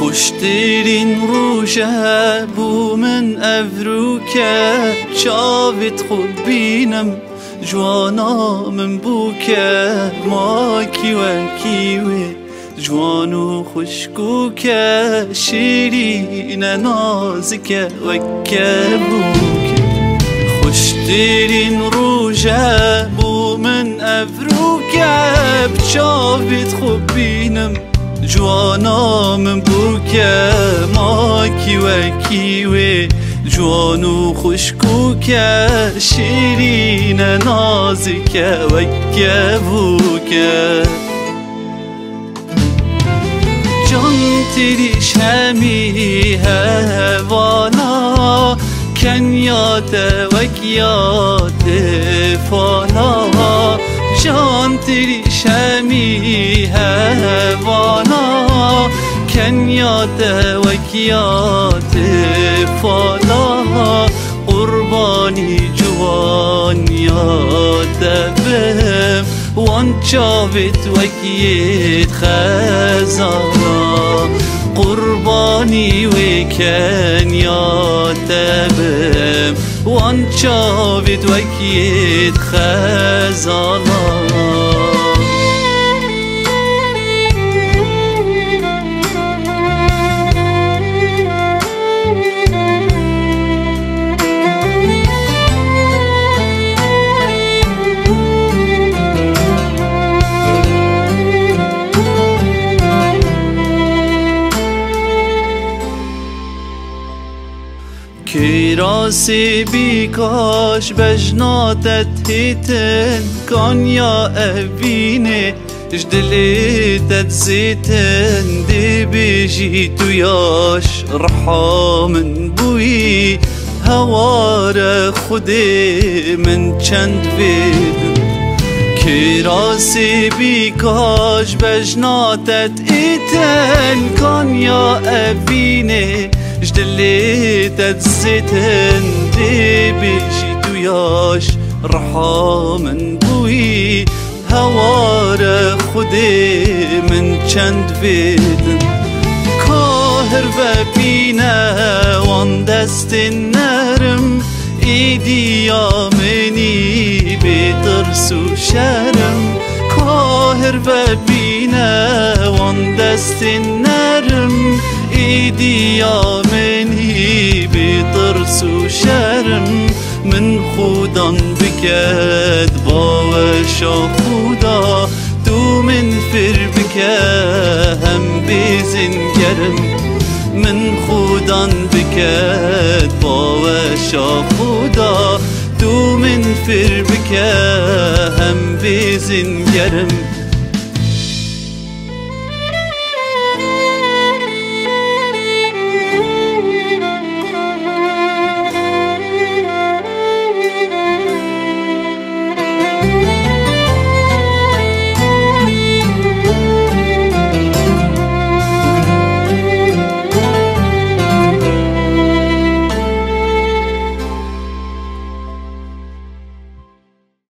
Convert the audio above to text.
خوشترین روژه بو من افروکه چاوت خود بینم جوانا من بوکه ما کیوه جوان و خوشگوکه شیرین نازکه وکه بوکه خوشترین روژه بو من افروکه بچاوت خود بینم جوانا من بوکه ما کیوه جوان و خوشگوکه شیرین نازکه وکه بوکه جان تریش همی هوانا کن یاد وک یاد فانا جان تریش همی هوانا کن یاد وک یاد فانا قربانی جوان یاد بهم وان چاوت وکیت خزانا قربانی وکن یاد بهم وان چاوت وکیت خزانا کراسی بیکاش بجناتت هیتن کان یا اوینه جدلیتت زیتن دی بیجی تویاش رحامن بوی هوار خودی من چند بیدن کراسی بیکاش بجناتت هیتن کان یا اوینه جدلیتت زیتن دی بیجی تویاش رحامن بوی هوار خودی من چند بیدن کاهر و بینه وان دست نرم ایدی آمنی بی ترس و شرم کاهر و بینه وان دست نرم ایدی آمنی بی ترس و شرم من خودان بکد باوشا خدا تو من فر بکه هم بیزنگرم من خودان بکد باوشا خدا تو من فر بکه هم بیزنگرم